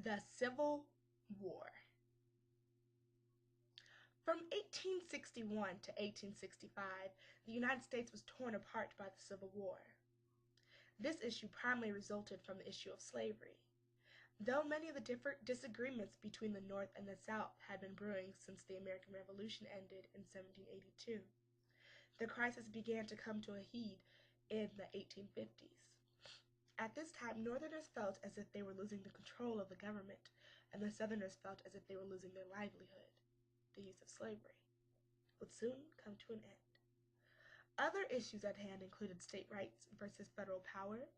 The Civil War. From 1861 to 1865, the United States was torn apart by the Civil War. This issue primarily resulted from the issue of slavery. Though many of the different disagreements between the North and the South had been brewing since the American Revolution ended in 1782, the crisis began to come to a head in the 1850s. At this time, Northerners felt as if they were losing the control of the government, and the Southerners felt as if they were losing their livelihood. The use of slavery would soon come to an end. Other issues at hand included state rights versus federal power,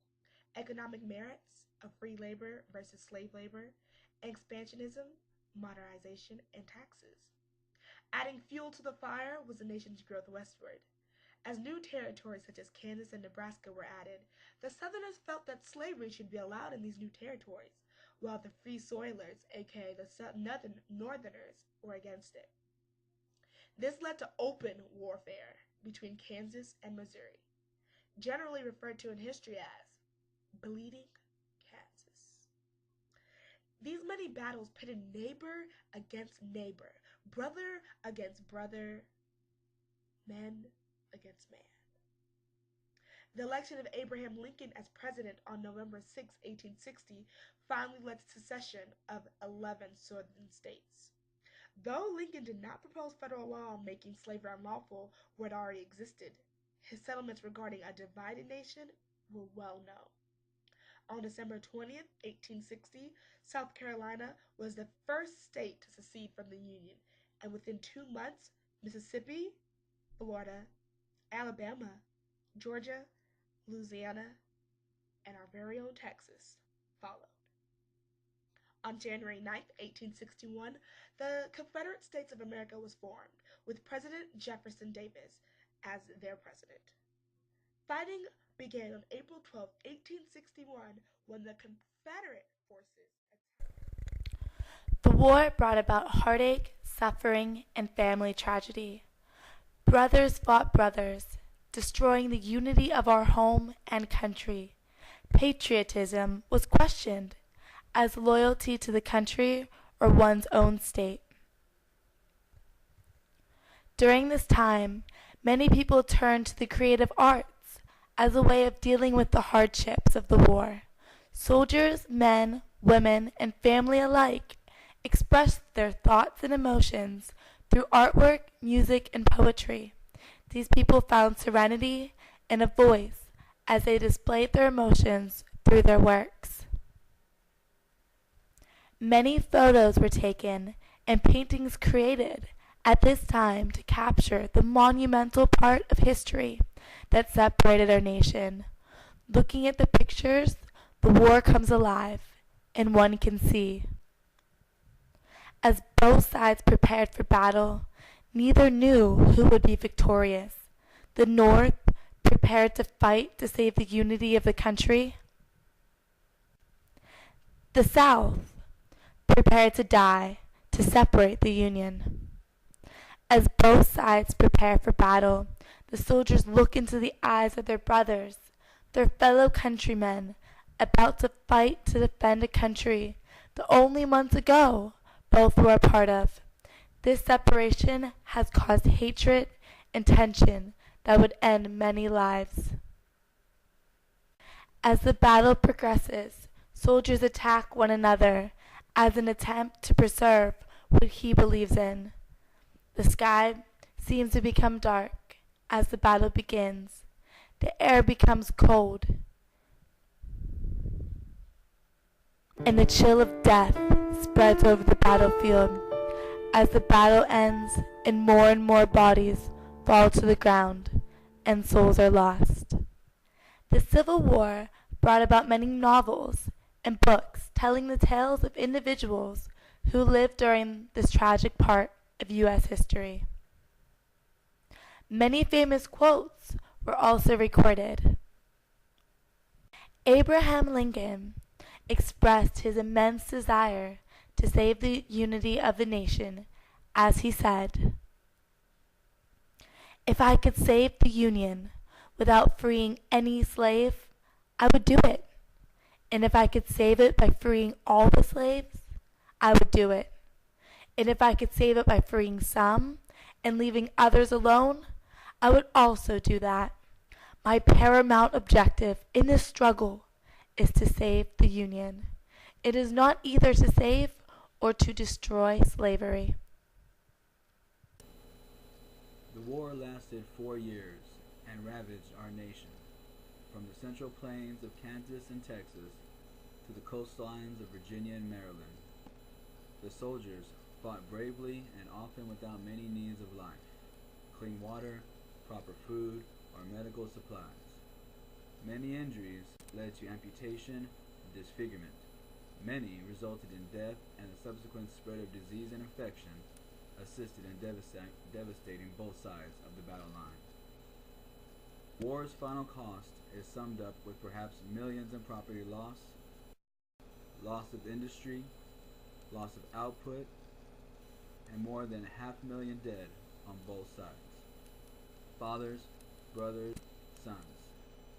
economic merits of free labor versus slave labor, expansionism, modernization, and taxes. Adding fuel to the fire was the nation's growth westward. As new territories such as Kansas and Nebraska were added, the Southerners felt that slavery should be allowed in these new territories, while the Free Soilers, aka the Northerners, were against it. This led to open warfare between Kansas and Missouri, generally referred to in history as Bleeding Kansas. These many battles pitted neighbor against neighbor, brother against brother, man against man. The election of Abraham Lincoln as president on November 6, 1860, finally led to secession of 11 southern states. Though Lincoln did not propose federal law making slavery unlawful where it already existed, his settlements regarding a divided nation were well known. On December 20th, 1860, South Carolina was the first state to secede from the Union, and within 2 months, Mississippi, Florida, Alabama, Georgia, Louisiana, and our very own Texas followed. On January 9, 1861, the Confederate States of America was formed, with President Jefferson Davis as their president. Fighting began on April 12, 1861, when the Confederate forces attacked. The war brought about heartache, suffering, and family tragedy. Brothers fought brothers, destroying the unity of our home and country. Patriotism was questioned as loyalty to the country or one's own state. During this time, many people turned to the creative arts as a way of dealing with the hardships of the war. Soldiers, men, women, and family alike expressed their thoughts and emotions through artwork, music, and poetry. These people found serenity and a voice as they displayed their emotions through their works. Many photos were taken and paintings created at this time to capture the monumental part of history that separated our nation. Looking at the pictures, the war comes alive, and one can see. As both sides prepared for battle, neither knew who would be victorious. The North prepared to fight to save the unity of the country. The South prepared to die to separate the Union. As both sides prepare for battle, the soldiers look into the eyes of their brothers, their fellow countrymen, about to fight to defend a country that only months ago both were a part of. This separation has caused hatred and tension that would end many lives. As the battle progresses, soldiers attack one another as an attempt to preserve what he believes in. The sky seems to become dark as the battle begins. The air becomes cold, and the chill of death spreads over the battlefield as the battle ends and more bodies fall to the ground and souls are lost. The Civil War brought about many novels and books telling the tales of individuals who lived during this tragic part of U.S. history. Many famous quotes were also recorded. Abraham Lincoln expressed his immense desire to save the unity of the nation, as he said, "If I could save the Union without freeing any slave, I would do it. And if I could save it by freeing all the slaves, I would do it. And if I could save it by freeing some and leaving others alone, I would also do that. My paramount objective in this struggle is to save the Union. It is not either to save or to destroy slavery. The war lasted 4 years and ravaged our nation, from the central plains of Kansas and Texas to the coastlines of Virginia and Maryland. The soldiers fought bravely and often without many needs of life: clean water, proper food, or medical supplies. Many injuries led to amputation and disfigurement. Many resulted in death, and the subsequent spread of disease and infection assisted in devastating both sides of the battle line. War's final cost is summed up with perhaps millions in property loss, loss of industry, loss of output, and more than 500,000 dead on both sides. Fathers, brothers, sons,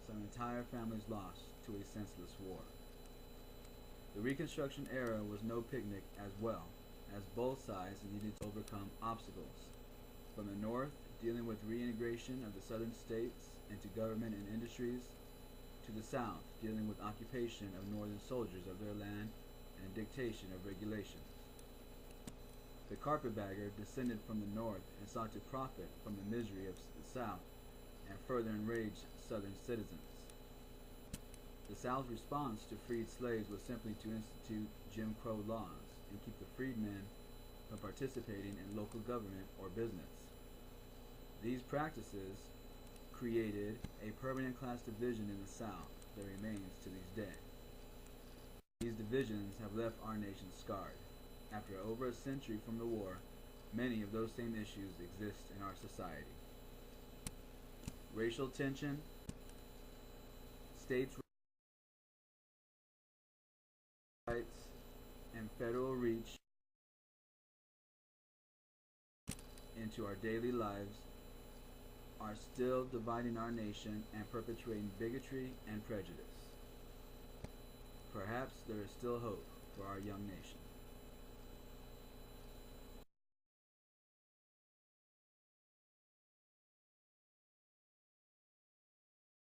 some entire families lost to a senseless war. The Reconstruction era was no picnic as well, as both sides needed to overcome obstacles. From the North, dealing with reintegration of the southern states into government and industries, to the South, dealing with occupation of northern soldiers of their land and dictation of regulations. The carpetbagger descended from the North and sought to profit from the misery of the South and further enrage Southern citizens. The South's response to freed slaves was simply to institute Jim Crow laws and keep the freedmen from participating in local government or business. These practices created a permanent class division in the South that remains to this day. These divisions have left our nation scarred. After over a century from the war, many of those same issues exist in our society. Racial tension, states' rights, and federal reach into our daily lives are still dividing our nation and perpetuating bigotry and prejudice. Perhaps there is still hope for our young nation.